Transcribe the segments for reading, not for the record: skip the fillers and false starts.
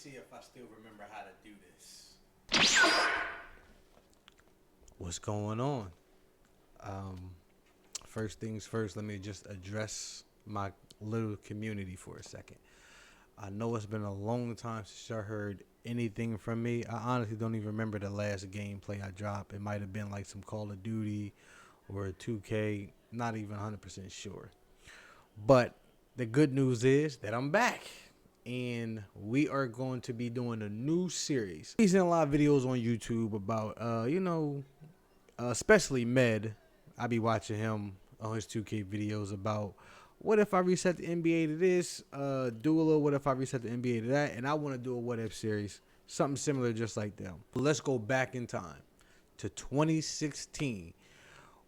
see if I still remember how to do this. What's going on? First things first, let me just address my little community for a second. I know it's been a long time since I heard anything from me. I honestly don't even remember the last gameplay I dropped. It might have been like some Call of Duty or a 2K. Not even 100% sure. But the good news is that I'm back. And we are going to be doing a new series. He's in a lot of videos on YouTube about, especially Med. I be watching him on his 2K videos about what if I reset the NBA to this, Dula, what if I reset the NBA to that, and I want to do a what if series, something similar just like them. Let's go back in time to 2016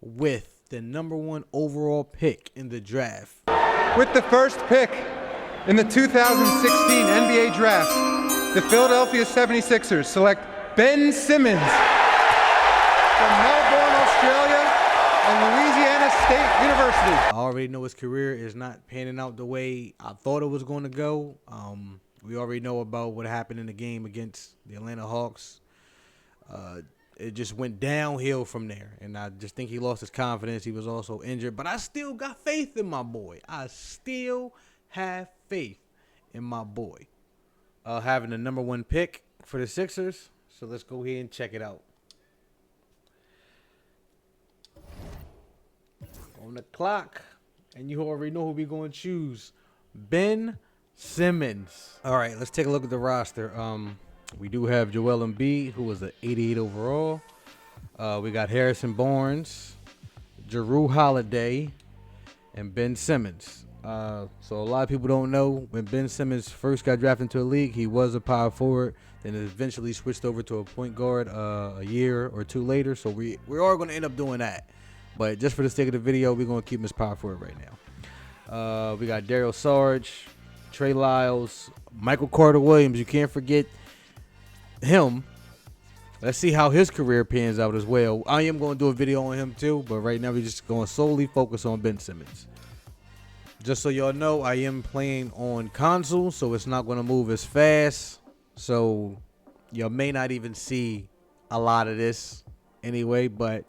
with the #1 overall pick in the draft. With the first pick in the 2016 NBA draft, the Philadelphia 76ers select Ben Simmons from Melbourne, Australia, and Louisiana State University. I already know his career is not panning out the way I thought it was going to go. We already know about what happened in the game against the Atlanta Hawks. It just went downhill from there, and I just think he lost his confidence. He was also injured, but I still got faith in my boy. I still have faith in my boy. Having the #1 pick for the Sixers, so let's go ahead and check it out. On the clock, and you already know who we're going to choose. Ben Simmons. All right, let's take a look at the roster. We do have Joel Embiid, who was an 88 overall. We got Harrison Barnes, Jrue Holiday, and Ben Simmons. So a lot of people don't know, when Ben Simmons first got drafted into the league, he was a power forward, then eventually switched over to a point guard a year or two later. So we're all going to end up doing that. But just for the sake of the video, we're going to keep him as power forward right now. We got Daryl Sarge, Trey Lyles, Michael Carter-Williams. You can't forget him. Let's see how his career pans out as well. I am going to do a video on him too, but right now we're just going to solely focus on Ben Simmons. Just so y'all know, I am playing on console, so it's not going to move as fast. So y'all may not even see a lot of this anyway, but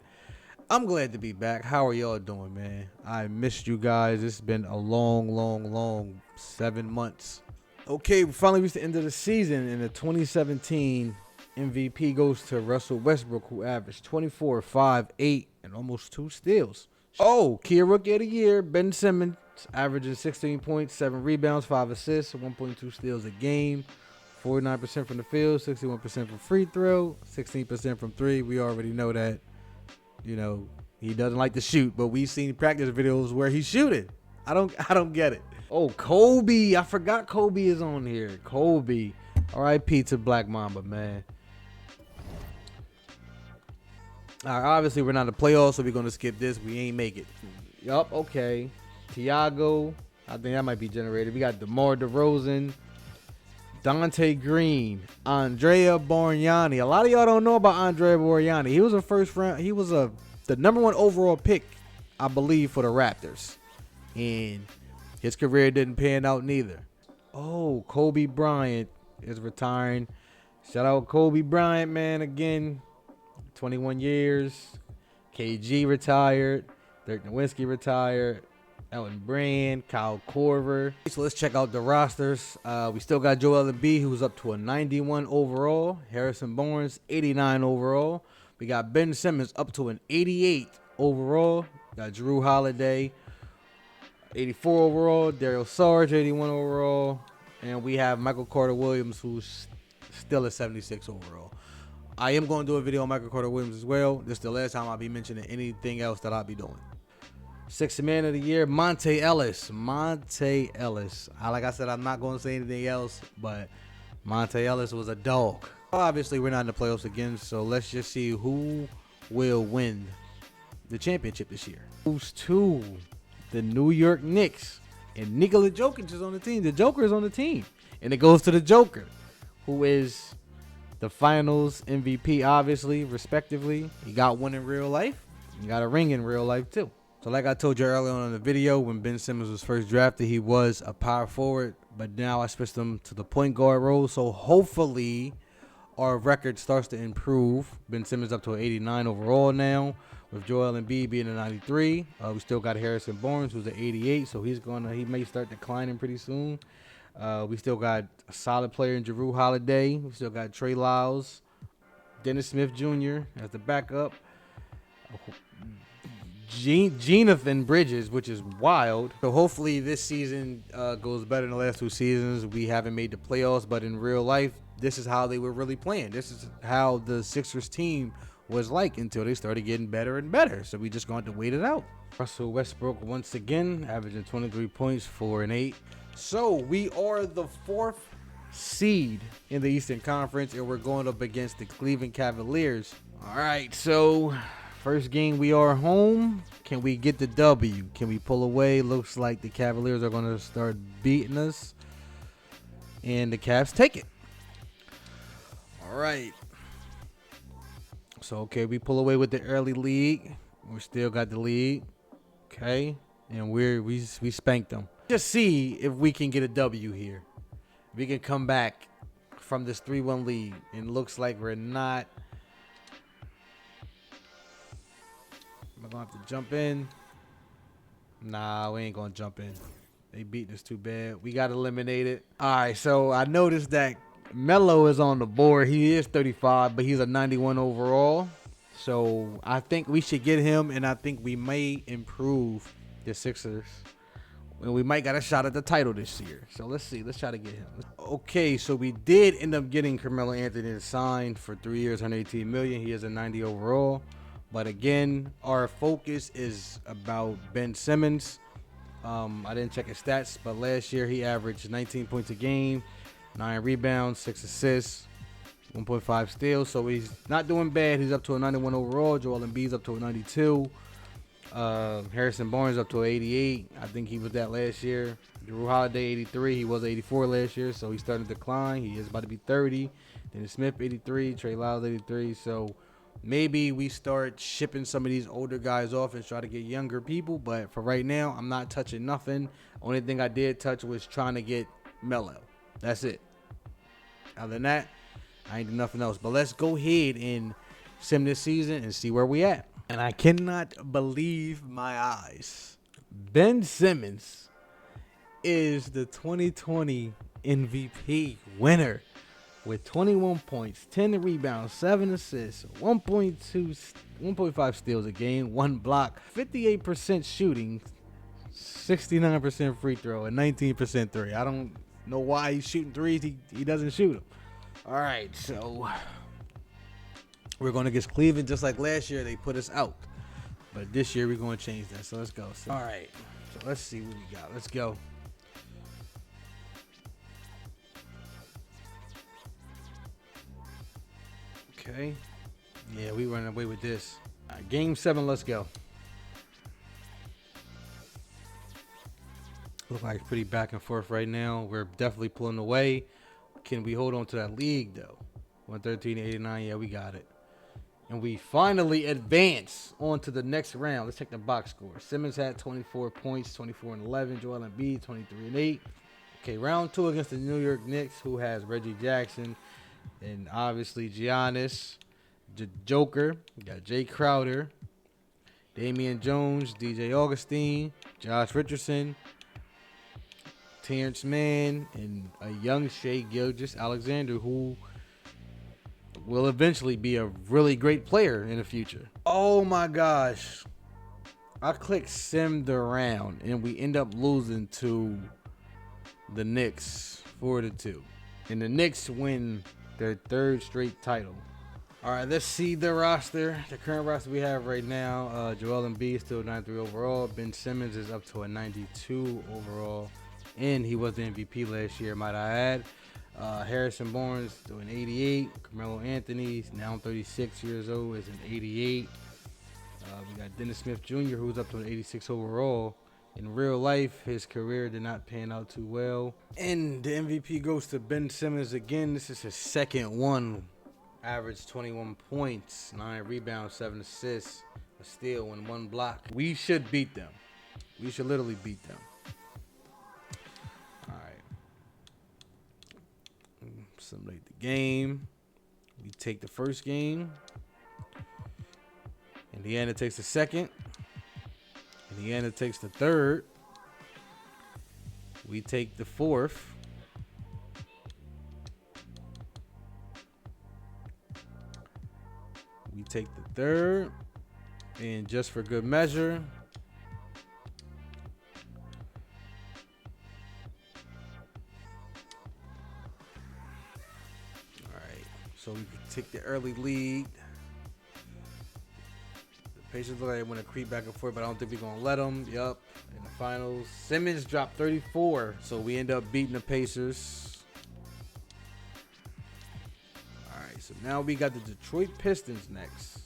I'm glad to be back. How are y'all doing, man? I missed you guys. It's been a long 7 months. Okay, we finally reached the end of the season, and the 2017 MVP goes to Russell Westbrook, who averaged 24, 5, 8, and almost 2 steals. Oh, key Rookie of the Year, Ben Simmons, averaging 16 points, 7 rebounds, 5 assists, 1.2 steals a game, 49% from the field, 61% from free throw, 16% from 3. We already know that. You know, he doesn't like to shoot, but we've seen practice videos where he's shooting. I don't get it. Oh, Kobe. I forgot Kobe is on here. Kobe. R.I.P. to Black Mamba, man. All right, obviously, we're not in the playoffs, so we're going to skip this. We ain't make it. Yup, okay. Tiago. I think that might be generated. We got DeMar DeRozan. Dante Green, Andrea Bargnani. A lot of y'all don't know about Andrea Bargnani. He was a first round. He was the #1 overall pick, I believe, for the Raptors, and his career didn't pan out neither. Oh, Kobe Bryant is retiring. Shout out Kobe Bryant, man. Again, 21 years. KG retired. Dirk Nowitzki retired. Elton Brand, Kyle Korver. So let's check out the rosters. We still got Joel Embiid, who's up to a 91 overall. Harrison Barnes, 89 overall. We got Ben Simmons up to an 88 overall. Got Jrue Holiday, 84 overall. Daryl Sarge, 81 overall. And we have Michael Carter-Williams, who's still a 76 overall. I am going to do a video on Michael Carter-Williams as well. This is the last time I'll be mentioning anything else that I'll be doing. Sixth Man of the Year, Monte Ellis. Monte Ellis. Like I said, I'm not going to say anything else, but Monte Ellis was a dog. Obviously, we're not in the playoffs again, so let's just see who will win the championship this year. Who's to the New York Knicks, and Nikola Jokic is on the team. The Joker is on the team, and it goes to the Joker, who is the Finals MVP, obviously, respectively. He got one in real life. He got a ring in real life too. So like I told you earlier on in the video, when Ben Simmons was first drafted, he was a power forward, but now I switched him to the point guard role. So hopefully our record starts to improve. Ben Simmons up to an 89 overall now, with Joel Embiid being a 93. We still got Harrison Barnes, who's an 88, so he may start declining pretty soon. We still got a solid player in Jrue Holiday. We still got Trey Lyles, Dennis Smith Jr. as the backup. Jonathan Bridges, which is wild. So hopefully this season goes better than the last two seasons. We haven't made the playoffs, but in real life, this is how they were really playing. This is how the Sixers team was like until they started getting better and better. So we just going to wait it out. Russell Westbrook once again averaging 23 points, 4 and 8. So we are the 4th seed in the Eastern Conference, and we're going up against the Cleveland Cavaliers. All right, so first game, we are home. Can we get the W? Can we pull away? Looks like the Cavaliers are going to start beating us, and the Cavs take it. All right. So, okay, we pull away with the early lead. We still got the lead. Okay, and we spanked them. Just see if we can get a W here. We can come back from this 3-1 lead, and looks like we're not. Am I gonna have to jump in? Nah, we ain't gonna jump in. They beat us too bad. We got eliminated. All right, so I noticed that Melo is on the board. He is 35, but he's a 91 overall. So I think we should get him, and I think we may improve the Sixers. And we might got a shot at the title this year. So let's see. Let's try to get him. Okay, so we did end up getting Carmelo Anthony signed for 3 years, $118 million. He is a 90 overall. But again, our focus is about Ben Simmons. I didn't check his stats, but last year he averaged 19 points a game, 9 rebounds, 6 assists, 1.5 steals. So he's not doing bad. He's up to a 91 overall. Joel Embiid's up to a 92. Harrison Barnes up to an 88. I think he was that last year. Jrue Holiday 83. He was 84 last year, so he's starting to decline. He is about to be 30. Dennis Smith 83. Trey Lyles 83. So maybe we start shipping some of these older guys off and try to get younger people. But for right now, I'm not touching nothing. Only thing I did touch was trying to get Melo. That's it. Other than that, I ain't do nothing else. But let's go ahead and sim this season and see where we at. And I cannot believe my eyes. Ben Simmons is the 2020 MVP winner with 21 points, 10 rebounds, 7 assists, 1.5 steals a game, 1 block, 58% shooting, 69% free throw, and 19% three. I don't know why he's shooting threes. He doesn't shoot them. All right, so we're going against Cleveland just like last year. They put us out. But this year we're going to change that. So let's go. All right, so let's see what we got. Let's go. Okay. Yeah, we running away with this. All right, game 7, let's go. Look like it's pretty back and forth right now. We're definitely pulling away. Can we hold on to that lead, though? 113-89, yeah, we got it. And we finally advance on to the next round. Let's check the box score. Simmons had 24 points, 24-11. Joel Embiid, 23-8. Okay, round 2 against the New York Knicks, who has Reggie Jackson and obviously Giannis, Joker. We got Jay Crowder, Damian Jones, DJ Augustine, Josh Richardson, Terrence Mann, and a young Shai Gilgeous-Alexander, who will eventually be a really great player in the future. Oh my gosh. I clicked simmed around and we end up losing to the Knicks 4-2. And the Knicks win their 3rd straight title. All right, let's see the roster. The current roster we have right now, Joel Embiid still 93 overall. Ben Simmons is up to a 92 overall. And he was the MVP last year, might I add. Harrison Barnes doing 88. Carmelo Anthony, now 36 years old, is an 88. We got Dennis Smith Jr., who's up to an 86 overall. In real life, his career did not pan out too well. And the MVP goes to Ben Simmons again. This is his 2nd one. Averaged 21 points, 9 rebounds, 7 assists, a a steal and 1 block. We should beat them. We should literally beat them. All right. Simulate the game. We take the first game. Indiana takes the second. Indiana takes the third. We take the fourth. We take the third. And just for good measure, all right, so we can take the early lead. The Pacers look like they want to creep back and forth, but I don't think we're going to let them. Yup, in the finals. Simmons dropped 34, so we end up beating the Pacers. All right, so now we got the Detroit Pistons next.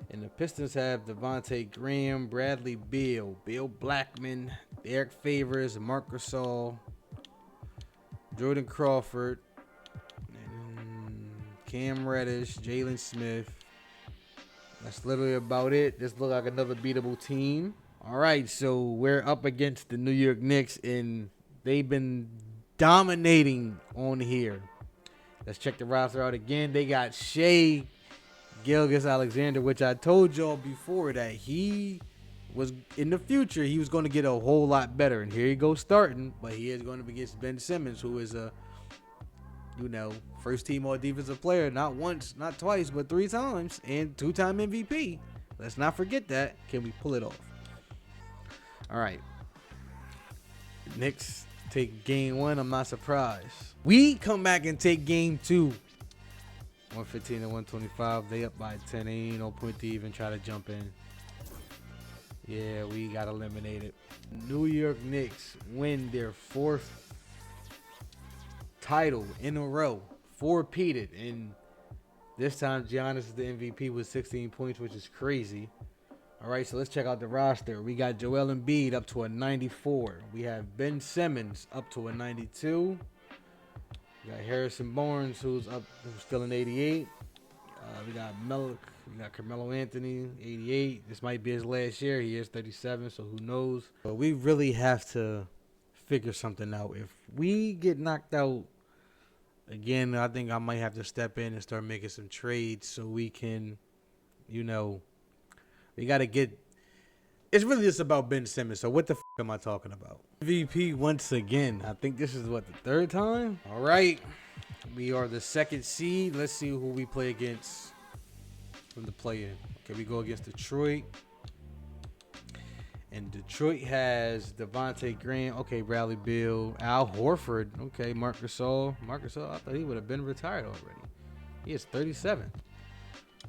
And the Pistons have Devontae Graham, Bradley Beal, Bill Blackman, Derek Favors, Marc Gasol, Jordan Crawford, and Cam Reddish, Jalen Smith. That's literally about it. This looks like another beatable team. All right, so we're up against the New York Knicks, and they've been dominating on here. Let's check the roster out again. They got Shea Gilgeous-Alexander, which I told y'all before that he was in the future, he was going to get a whole lot better. And here he goes starting, but he is going to be against Ben Simmons, who is a, first team all defensive player, not once, not twice, but 3 times, and 2-time MVP. Let's not forget that. Can we pull it off? All right. Knicks take game 1. I'm not surprised. We come back and take game 2. 115 to 125. They up by 10. Ain't no point to even try to jump in. Yeah, we got eliminated. New York Knicks win their 4th title in a row. 4-peated. And this time, Giannis is the MVP with 16 points, which is crazy. All right, so let's check out the roster. We got Joel Embiid up to a 94. We have Ben Simmons up to a 92. We got Harrison Barnes, who's still an 88. We got Carmelo Anthony, 88. This might be his last year. He is 37, so who knows? But we really have to figure something out. If we get knocked out again, I think I might have to step in and start making some trades so we can, we got to get. It's really just about Ben Simmons. So what the am I talking about? MVP once again. I think this is the 3rd time. All right. We are the 2nd seed. Let's see who we play against from the play-in. Okay, we go against Detroit. And Detroit has Devontae Graham. Okay, Bradley Beal. Al Horford. Okay, Marc Gasol. I thought he would have been retired already. He is 37.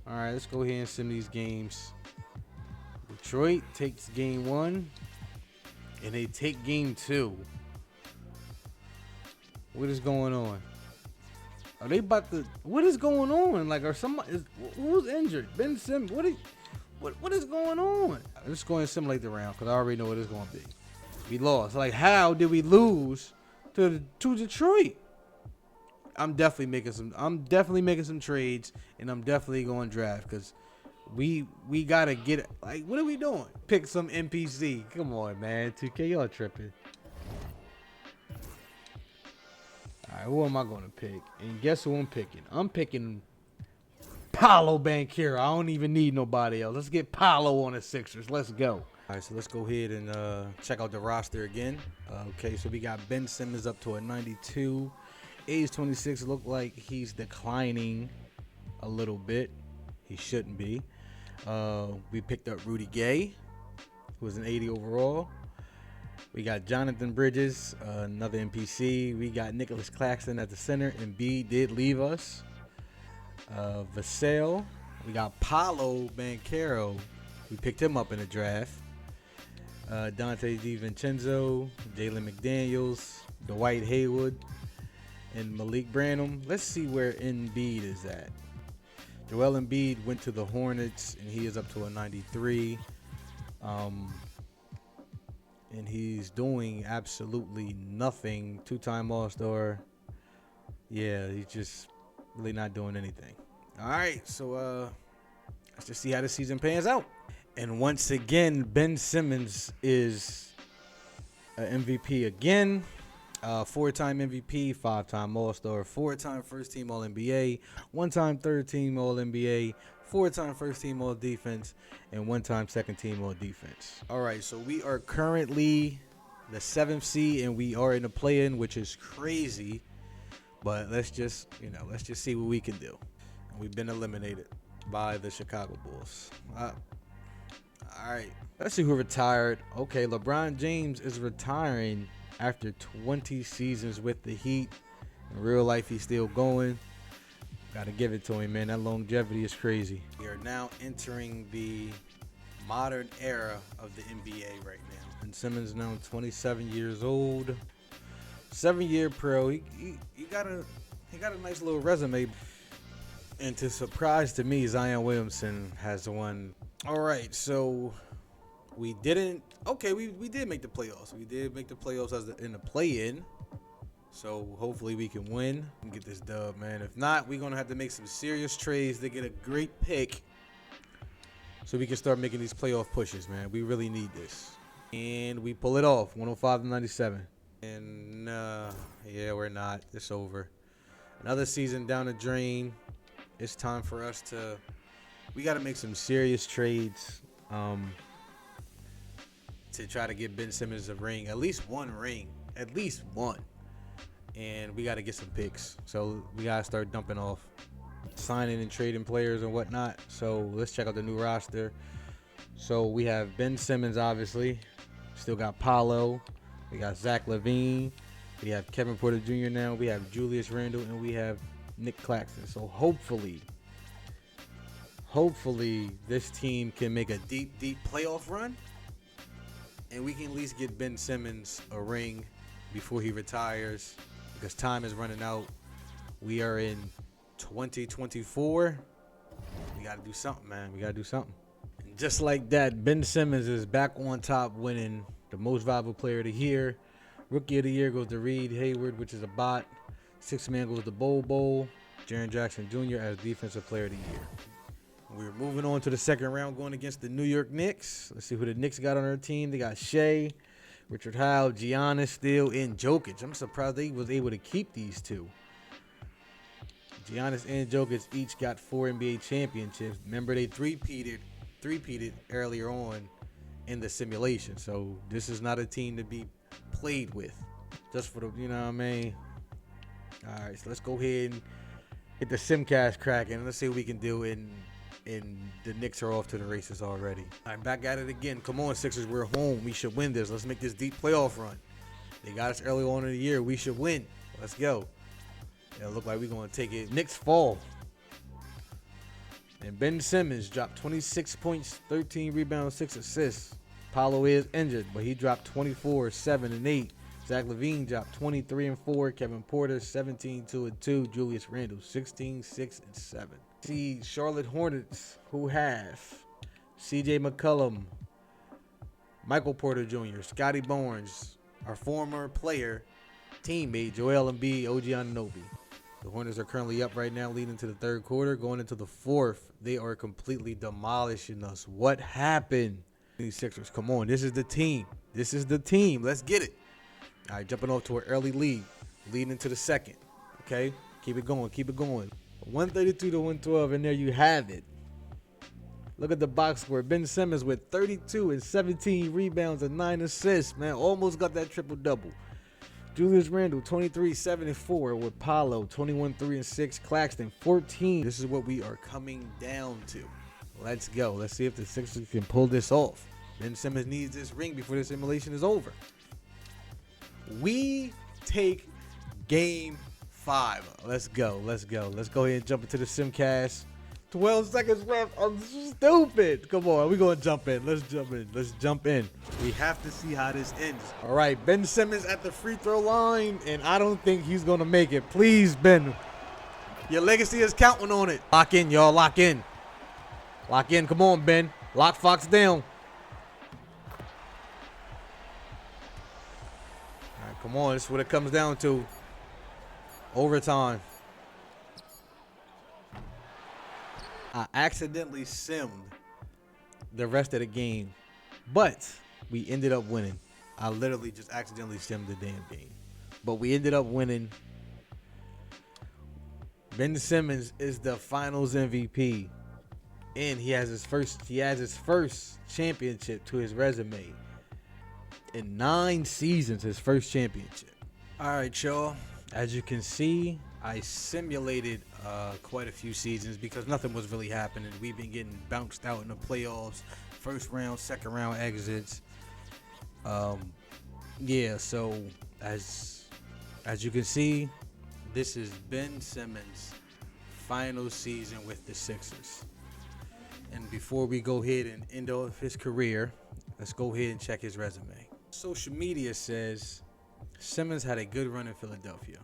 All right, let's go ahead and sim these games. Detroit takes game 1, and they take game 2. What is going on? Are they about to? What is going on? Like, who's injured? Ben Simmons. What is going on? I'm just going to simulate the round because I already know what it's going to be. We lost. Like, how did we lose to Detroit? I'm definitely making some trades, and I'm definitely going to draft because we gotta get it. Like, what are we doing? Pick some NPC. Come on, man. 2K, y'all tripping. All right, who am I gonna pick? And guess who I'm picking? I'm picking Paolo Banchero. I don't even need nobody else. Let's get Paolo on the Sixers. Let's go. All right, so let's go ahead and check out the roster again. Okay, so we got Ben Simmons up to a 92. Age 26. Look like he's declining a little bit. He shouldn't be. We picked up Rudy Gay, who was an 80 overall. We got Jonathan Bridges, another NPC. We got Nicholas Claxton at the center. Embiid did leave us. Vassell. We got Paolo Banchero. We picked him up in the draft. Dante DiVincenzo, Jalen McDaniels, Dwight Haywood, and Malik Branham. Let's see where Embiid is at. Joel Embiid went to the Hornets, and he is up to a 93. And he's doing absolutely nothing. 2-time All-Star. Yeah, he's just really not doing anything. All right, so let's just see how the season pans out. And once again, Ben Simmons is an MVP again. 4-time MVP, 5-time All-Star, 4-time first-team All-NBA, 1-time third-team All-NBA, 4-time first-team All-Defense, and 1-time second-team All-Defense. All right, so we are currently the 7th seed, and we are in the play-in, which is crazy. But let's just see what we can do. And we've been eliminated by the Chicago Bulls. All right, let's see who retired. Okay, LeBron James is retiring after 20 seasons with the Heat. In real life, he's still going. Gotta give it to him, man. That longevity is crazy. We are now entering the modern era of the NBA right now. And Simmons now 27 years old. 7-year pro. He got a nice little resume. And to surprise to me, Zion Williamson has won. All right, so we didn't. Okay, we did make the playoffs. We did make the playoffs in the play-in. So hopefully we can win and get this dub, man. If not, we're gonna have to make some serious trades to get a great pick, so we can start making these playoff pushes, man. We really need this, and we pull it off. 105-97. And yeah, we're not. It's over. Another season down the drain. It's time for us to. We got to make some serious trades to try to get Ben Simmons a ring, at least one ring, at least one. And we got to get some picks. So we got to start dumping off, signing and trading players and whatnot. So let's check out the new roster. So we have Ben Simmons, obviously. Still got Paolo. We got Zach LaVine. We have Kevin Porter Jr. now. We have Julius Randle. And we have Nick Claxton. So hopefully this team can make a deep playoff run. And we can at least get Ben Simmons a ring before he retires, because time is running out. We are in 2024. We got to do something, man. We got to do something. And just like that, Ben Simmons is back on top, winning the most valuable player of the year. Rookie of the year goes to Reed Hayward, which is a bot. Sixth man goes to Bol. Jaren Jackson Jr. as defensive player of the year. We're moving on to the second round, going against the New York Knicks. Let's see who the Knicks got on their team. They got Shea, Richard Howell, Giannis still, and Jokic. I'm surprised they was able to keep these two. Giannis and Jokic each got 4 NBA championships. Remember, they three-peated earlier on in the simulation. So this is not a team to be played with. Just for the, you know what I mean? All right, so let's go ahead and get the Simcast cracking. Let's see what we can do. And the Knicks are off to the races already. All right, back at it again. Come on, Sixers. We're home. We should win this. Let's make this deep playoff run. They got us early on in the year. We should win. Let's go. It look like we're going to take it. Knicks fall. And Ben Simmons dropped 26 points, 13 rebounds, 6 assists. Paolo is injured, but he dropped 24, 7, and 8. Zach LaVine dropped 23 and 4. Kevin Porter 17, 2 and 2. Julius Randle 16, 6 and 7. See Charlotte Hornets, who have C.J. McCollum, Michael Porter Jr., Scotty Barnes, our former player, teammate Joel Embiid, OG Anunoby. The Hornets are currently up right now, leading to the third quarter. Going into the fourth, they are completely demolishing us. What happened? These Sixers, come on. This is the team. This is the team. Let's get it. All right, jumping off to an early lead, leading into the second. Okay, keep it going. Keep it going. 132 to 112, and there you have it. Look at the box score. Ben Simmons with 32 and 17 rebounds and 9 assists, man. Almost got that triple-double. Julius Randle, 23, 7 and 4 with Paolo, 21, 3 and 6. Claxton, 14. This is what we are coming down to. Let's go. Let's see if the Sixers can pull this off. Ben Simmons needs this ring before the simulation is over. We take game 5. Let's go. Let's go. Let's go ahead and jump into the Simcast. 12 seconds left. I'm stupid. Come on. We're going to jump in. Let's jump in. Let's jump in. We have to see how this ends. All right. Ben Simmons at the free throw line, and I don't think he's going to make it. Please, Ben. Your legacy is counting on it. Lock in, y'all. Lock in. Lock in. Come on, Ben. Lock Fox down. All right. Come on. This is what it comes down to. Overtime. I accidentally simmed the rest of the game, but we ended up winning. I literally just accidentally simmed the damn game, but we ended up winning. Ben Simmons is the Finals MVP, and he has his first championship to his resume in 9 seasons. His first championship. All right, y'all. As you can see, I simulated quite a few seasons because nothing was really happening. We've been getting bounced out in the playoffs, first round, second round exits. Yeah. So as you can see, this is Ben Simmons' final season with the Sixers. And before we go ahead and end off his career, let's go ahead and check his resume. Social media says Simmons had a good run in Philadelphia,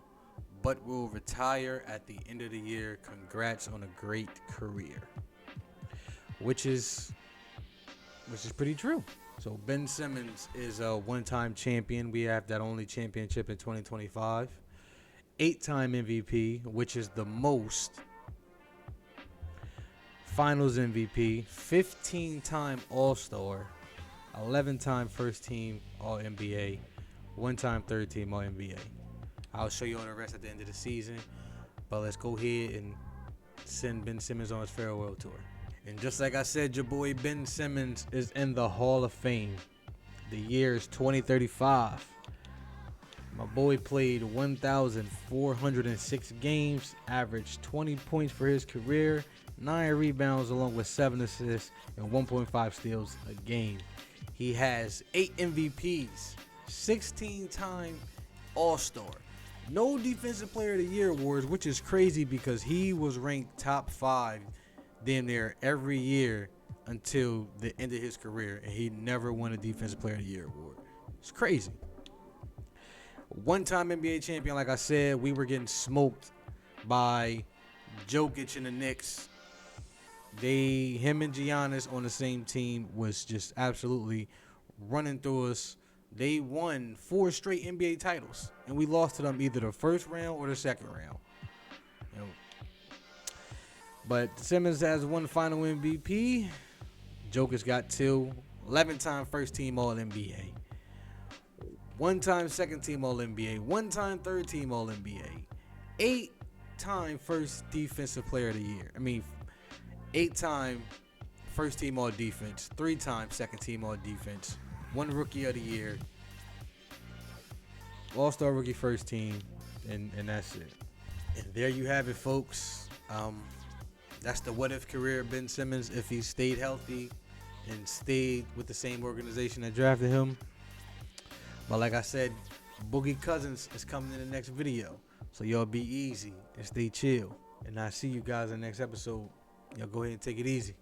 but will retire at the end of the year. Congrats on a great career. Which is pretty true. So Ben Simmons is a one-time champion. We have that only championship in 2025. 8-time MVP, which is the most. Finals MVP, 15-time All-Star, 11-time first team All-NBA, 1-time third team All-NBA. I'll show you all the rest at the end of the season, but let's go ahead and send Ben Simmons on his farewell tour. And just like I said, your boy Ben Simmons is in the Hall of Fame. The year is 2035. My boy played 1,406 games, averaged 20 points for his career, 9 rebounds along with 7 assists, and 1.5 steals a game. He has 8 MVPs, 16-time All-Star, no Defensive Player of the Year awards, which is crazy because he was ranked top 5 damn near every year until the end of his career, and he never won a Defensive Player of the Year award. It's crazy. One-time NBA champion, like I said, we were getting smoked by Jokic and the Knicks. Him and Giannis on the same team was just absolutely running through us. They won 4 straight NBA titles, and we lost to them either the first round or the second round. But Simmons has 1 final MVP. Jokic got 2. 11-time first team All-NBA. 1-time second team All-NBA. 1-time third team All-NBA. 8-time first defensive player of the year. 8-time first team All-Defense. 3-time second team All-Defense. 1 rookie of the year. All-Star rookie first team. And that's it. And there you have it, folks. That's the what-if career of Ben Simmons if he stayed healthy and stayed with the same organization that drafted him. But like I said, Boogie Cousins is coming in the next video. So y'all be easy and stay chill. And I'll see you guys in the next episode. Y'all go ahead and take it easy.